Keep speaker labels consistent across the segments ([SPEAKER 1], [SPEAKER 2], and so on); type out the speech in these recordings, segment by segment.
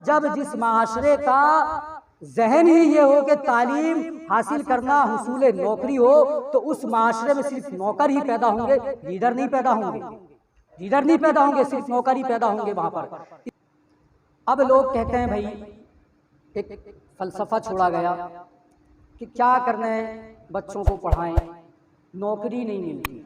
[SPEAKER 1] جب جس معاشرے کا ذہن ہی یہ ہو کہ تعلیم حاصل کرنا حصول نوکری ہو تو اس معاشرے میں صرف نوکر ہی پیدا ہوں گے، لیڈر نہیں پیدا ہوں گے، لیڈر نہیں پیدا ہوں گے، صرف نوکر ہی پیدا ہوں گے وہاں پر۔ اب لوگ کہتے ہیں بھائی ایک فلسفہ چھوڑا گیا کہ کیا کرنا ہے، بچوں کو پڑھائیں، نوکری نہیں ملتی۔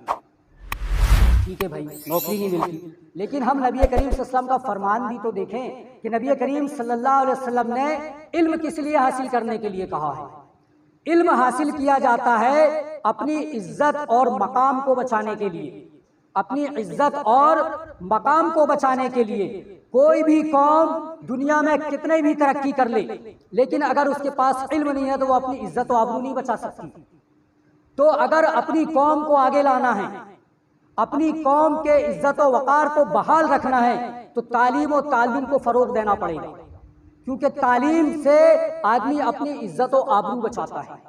[SPEAKER 1] ٹھیک ہے بھائی، نوکری نہیں ملتی، لیکن ہم نبی کریم صلی اللہ علیہ وسلم کا فرمان بھی تو دیکھیں کہ نبی کریم صلی اللہ علیہ وسلم نے علم کس لیے حاصل کرنے کے لیے کہا ہے۔ علم حاصل کیا جاتا ہے اپنی عزت اور مقام کو بچانے کے لیے، اپنی عزت اور مقام کو بچانے کے لیے۔ کوئی بھی قوم دنیا میں کتنے بھی ترقی کر لے، لیکن اگر اس کے پاس علم نہیں ہے تو وہ اپنی عزت و آبرو نہیں بچا سکتی۔ تو اگر اپنی قوم کو آگے لانا ہے، اپنی قوم کے عزت و وقار کو بحال رکھنا ہے تو تعلیم و تعلم کو فروغ دینا پڑے گا، کیونکہ تعلیم سے آدمی اپنی عزت و آبرو بچاتا ہے،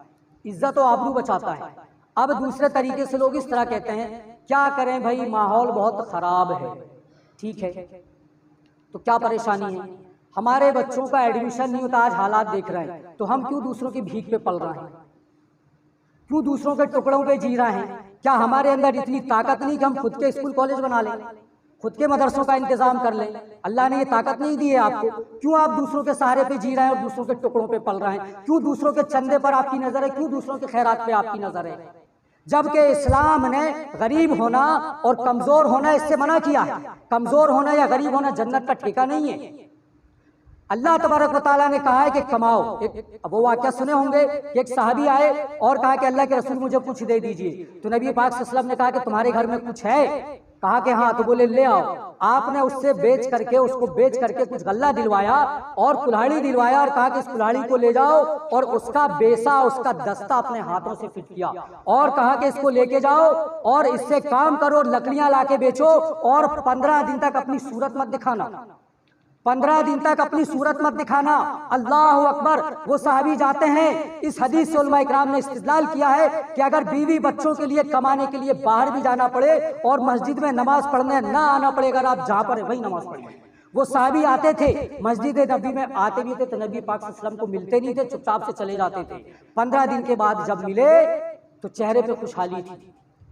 [SPEAKER 1] عزت و آبرو بچاتا ہے۔ اب دوسرے طریقے سے لوگ اس طرح کہتے ہیں کیا کریں بھائی، ماحول بہت خراب ہے۔ ٹھیک ہے، تو کیا پریشانی ہے؟ ہمارے بچوں کا ایڈمیشن نہیں ہوتا، آج حالات دیکھ رہے ہیں، تو ہم کیوں دوسروں کی بھیک پہ پل رہے ہیں، کیوں دوسروں کے ٹکڑوں پہ جی رہے ہیں؟ کیا ہمارے اندر اتنی طاقت نہیں کہ ہم خود کے اسکول کالج بنا لیں، خود کے مدرسوں کا انتظام کر لیں؟ اللہ نے یہ طاقت نہیں دی ہے آپ کو، کیوں آپ دوسروں کے سہارے پہ جی رہے ہیں اور دوسروں کے ٹکڑوں پہ پل رہے ہیں؟ کیوں دوسروں کے چندے پر آپ کی نظر ہے، کیوں دوسروں کے خیرات پہ آپ کی نظر ہے؟ جبکہ اسلام نے غریب ہونا اور کمزور ہونا اس سے منع کیا ہے۔ کمزور ہونا یا غریب ہونا جنت کا ٹھیکہ نہیں ہے۔ اللہ تبارک و تعالیٰ نے کہا ہے کہ کماؤ۔ اب وہ واقعہ سنے ہوں گے کہ ایک صحابی آئے اور کہا کہ اللہ کے رسول مجھے کچھ دے دیجئے، تو نبی پاک صلی اللہ علیہ وسلم نے کہا کہ تمہارے گھر میں کچھ ہے؟ کہا کہ ہاں، تو بولے لے آؤ۔ آپ نے اس سے بیچ کر کے، اس کو بیچ کر کے کچھ غلہ دلوایا اور کلہاڑی دلوایا اور کہا کہ اس کلہاڑی کو لے جاؤ، اور اس کا بیسا، اس کا دستہ اپنے ہاتھوں سے فٹ کیا اور کہا کہ اس کو لے کے جاؤ اور اس سے کام کرو، لکڑیاں لا کے بیچو اور 15 دن تک اپنی صورت مت دکھانا، 15 دن تک اپنی صورت مت دکھانا۔ اللہ اکبر! وہ صحابی جاتے ہیں، اس حدیث سے علماء اکرام نے استدلال کیا ہے کہ اگر بیوی بچوں کے لیے کمانے کے لیے باہر بھی جانا پڑے اور مسجد میں نماز پڑھنے نہ آنا پڑے، اگر آپ جہاں پر وہی نماز پڑھیں۔ وہ صحابی آتے تھے مسجد نبی میں، آتے بھی تھے تو نبی پاک صلی اللہ علیہ وسلم کو ملتے نہیں تھے، چپ چاپ سے چلے جاتے تھے۔ 15 دن کے بعد جب ملے تو چہرے پہ خوشحالی تھی۔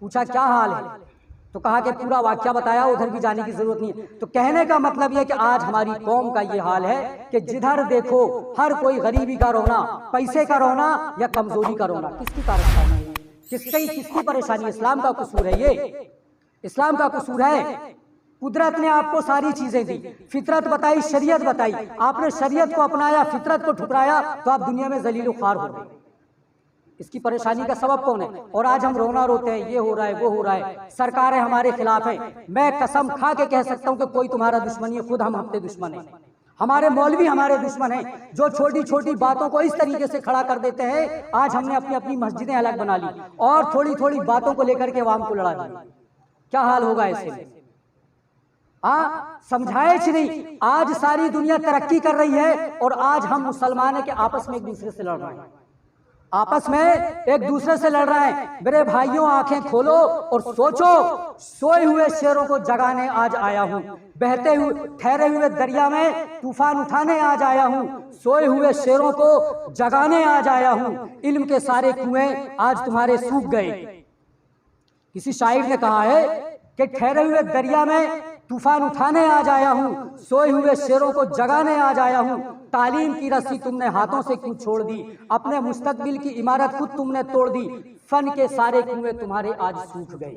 [SPEAKER 1] پوچھا کیا حال ہے؟ تو کہا کہ پورا واقعہ بتایا، ادھر بھی جانے کی ضرورت نہیں ہے۔ تو کہنے کا مطلب یہ کہ آج ہماری قوم کا یہ حال ہے کہ جدھر دیکھو ہر کوئی غریبی کا رونا، پیسے کا رونا یا کمزوری کا رونا۔ کس کی کارستانی ہے؟ کس کی پریشانی؟ اسلام کا قصور ہے یہ، اسلام کا قصور ہے۔ قدرت نے آپ کو ساری چیزیں دی، فطرت بتائی، شریعت بتائی، آپ نے شریعت کو اپنایا، فطرت کو ٹھکرایا تو آپ دنیا میں ذلیل و خوار ہو گئے۔ اس کی پریشانی کا سبب کون ہے؟ اور آج ہم رونا روتے ہیں، یہ ہو رہا ہے، وہ ہو رہا ہے، سرکاریں ہمارے خلاف ہیں۔ میں قسم کھا کے کہہ سکتا ہوں کہ کوئی تمہارا دشمن نہیں ہے، خود ہم اپنے دشمن ہیں۔ ہمارے مولوی ہمارے دشمن ہیں، جو چھوٹی چھوٹی باتوں کو اس طریقے سے کھڑا کر دیتے ہیں۔ آج ہم نے اپنی اپنی مسجدیں الگ بنا لی اور تھوڑی تھوڑی باتوں کو لے کر کے عوام کو لڑا دیا۔ کیا حال ہوگا ایسے میں؟ سمجھائش نہیں۔ آج ساری دنیا ترقی کر رہی ہے اور آج ہم مسلمان ہیں کہ آپس میں ایک دوسرے سے لڑ رہے ہیں، آپس میں ایک دوسرے سے لڑ رہے ہیں۔ میرے بھائیوں، آنکھیں کھولو اور سوچو، سوئے ہوئے شیروں کو جگانے آج آیا ہوں، بہتے ہوئے ٹھہرے ہوئے دریا میں طوفان اٹھانے آج آیا ہوں، سوئے ہوئے شیروں کو جگانے آج آیا ہوں۔ علم کے سارے کنویں آج تمہارے سوکھ گئے۔ کسی شاعر نے کہا ہے کہ ٹھہرے ہوئے دریا میں طوفان اٹھانے آج آیا ہوں، سوئے ہوئے شیروں کو جگانے آج آیا ہوں۔ تعلیم کی رسی تم نے ہاتھوں سے کیوں چھوڑ دی؟ اپنے مستقبل کی عمارت خود تم نے توڑ دی۔ فن کے سارے کنویں تمہارے آج سوکھ گئے،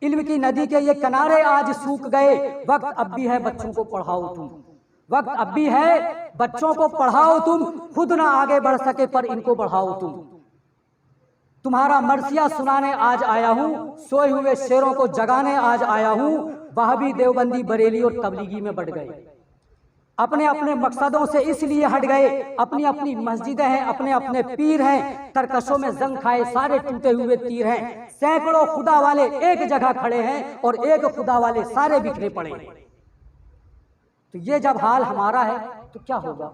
[SPEAKER 1] علم کی ندی کے یہ کنارے آج سوکھ گئے۔ وقت اب بھی ہے بچوں کو پڑھاؤ تم، وقت اب بھی ہے بچوں کو پڑھاؤ تم، خود نہ آگے بڑھ سکے پر ان کو بڑھاؤ تم۔ تمہارا مرثیہ سنانے آج آیا ہوں، سوئے ہوئے شیروں کو جگانے آج آیا ہوں۔ وہابی، دیوبندی، بریلی اور تبلیغی میں بٹ گئے، اپنے اپنے مقصدوں سے اس لیے ہٹ گئے، اپنی اپنی مسجدیں ہیں، اپنے اپنے پیر ہیں، ترکشوں میں زنگ کھائے سارے ٹوٹے ہوئے تیر ہیں۔ سینکڑوں خدا والے ایک جگہ کھڑے ہیں اور ایک خدا والے سارے بکھرے پڑے ہیں۔ تو یہ جب حال ہمارا ہے تو کیا ہوگا؟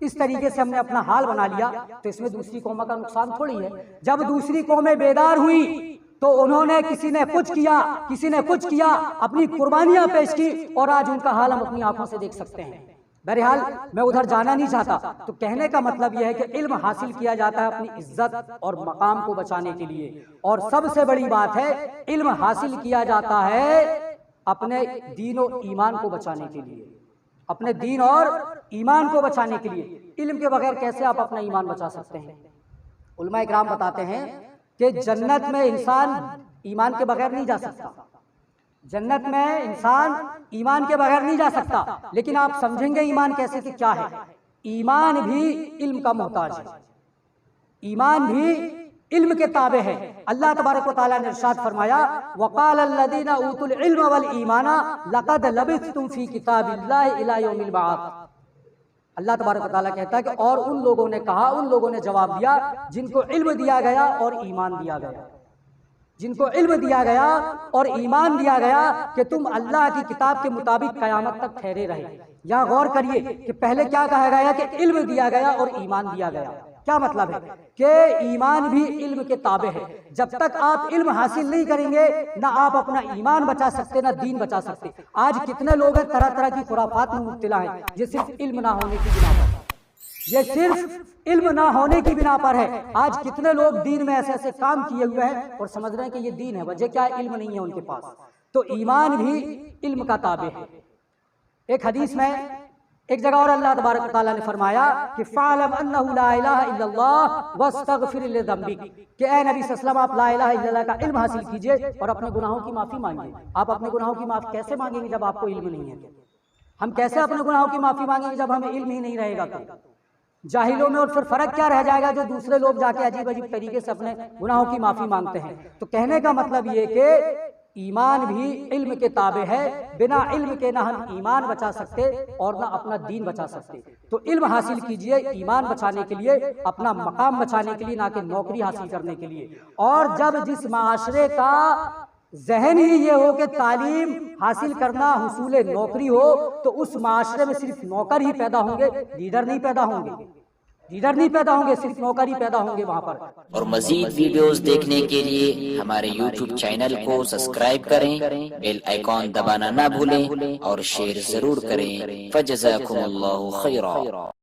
[SPEAKER 1] اس طریقے سے ہم نے اپنا حال بنا لیا تو اس میں دوسری قوموں کا نقصان تھوڑی ہے۔ جب دوسری قومیں بیدار ہوئی تو انہوں نے کسی نے کچھ کیا، کسی نے کچھ کیا، اپنی قربانیاں پیش کی اور آج ان کا حال ہم اپنی آنکھوں سے دیکھ سکتے ہیں۔ بہرحال میں ادھر جانا نہیں چاہتا. تو کہنے کا مطلب یہ ہے کہ علم حاصل کیا جاتا ہے اپنی عزت اور مقام کو بچانے کے لیے، اور سب سے بڑی بات ہے علم حاصل کیا جاتا ہے اپنے دین و ایمان کو بچانے کے لیے، اپنے دین اور ایمان کو بچانے کے لیے. علم کے بغیر کیسے آپ اپنا ایمان بچا سکتے ہیں؟ علماء اکرام بتاتے ہیں کہ جنت میں انسان ایمان کے بغیر نہیں جا سکتا، جنت میں انسان ایمان کے بغیر نہیں جا سکتا. لیکن آپ سمجھیں گے ایمان کیسے کہ کیا ہے. ایمان بھی علم کا محتاج ہے، ایمان بھی علم کے تابع ہے. اللہ تبارک و تعالیٰ نے ارشاد فرمایا وَقَالَ الَّذِينَ أُوتُوا الْعِلْمَ وَالْإِيمَانَ لَقَدْ لَبِثْتُمْ فِي كِتَابِ اللَّهِ إِلَى يَوْمِ الْبَعْثِ. اللہ تبارک و تعالیٰ کہتا ہے کہ اور ان لوگوں نے کہا، ان لوگوں نے جواب دیا جن کو علم دیا گیا اور ایمان دیا گیا، جن کو علم دیا گیا اور ایمان دیا گیا کہ تم اللہ کی کتاب کے مطابق قیامت تک ٹھہرے رہے. یہاں غور کریے کہ پہلے کیا کہا گیا کہ علم دیا گیا اور ایمان دیا گیا. کیا مطلب ہے کہ ایمان بھی علم کے تابع ہے. جب تک آپ علم حاصل نہیں کریں گے نہ آپ اپنا ایمان بچا سکتے نہ دین بچا سکتے. آج کتنے لوگ ہیں طرح طرح کی خرافات میں مبتلا ہیں، یہ صرف علم نہ ہونے کی بنا پر، یہ صرف علم نہ ہونے کی بنا پر ہے. آج کتنے لوگ دین میں ایسے ایسے کام کیے ہوئے ہیں اور سمجھ رہے ہیں کہ یہ دین ہے، وجہ کیا ہے؟ علم نہیں ہے ان کے پاس. تو ایمان بھی علم کا تابع ہے. ایک حدیث میں ایک جگہ اور اللہ تبارک و تعالیٰ نے فرمایا کہ فَاعْلَمْ أَنَّهُ لَا إِلَهَ إِلَّا اللَّهُ وَاسْتَغْفِرْ لِذَنبِكَ، کہ اے نبی صلی اللہ علیہ وسلم آپ لا الہ الا اللہ کا علم حاصل کیجئے اور اپنے گناہوں کی معافی مانگیے. آپ اپنے گناہوں کی معافی کیسے مانگیں گے جب آپ کو علم نہیں ہے؟ ہم کیسے اپنے گناہوں کی معافی مانگیں گے جب ہمیں علم ہی نہیں رہے گا؟ تو جاہلوں میں اور پھر فرق کیا رہ جائے گا جو دوسرے لوگ جا کے عجیب عجیب طریقے سے اپنے گناہوں کی معافی مانگتے ہیں. تو کہنے کا مطلب یہ کہ ایمان بھی علم کے تابع ہے. بنا علم کے نہ ہم ایمان بچا سکتے اور نہ اپنا دین بچا سکتے. تو علم حاصل کیجئے ایمان بچانے کے لیے، اپنا مقام بچانے کے لیے، نہ کہ نوکری حاصل کرنے کے لیے. اور جب جس معاشرے کا ذہن ہی یہ ہو کہ تعلیم حاصل کرنا حصول نوکری ہو، تو اس معاشرے میں صرف نوکر ہی پیدا ہوں گے، لیڈر نہیں پیدا ہوں گے، لیڈر نہیں پیدا ہوں گے، صرف نوکر ہی پیدا ہوں گے وہاں پر.
[SPEAKER 2] اور مزید ویڈیوز دیکھنے کے لیے ہمارے یوٹیوب چینل کو سبسکرائب کریں، بیل آئیکن دبانا نہ بھولیں اور شیئر ضرور کریں. فجزاکم اللہ خیرا.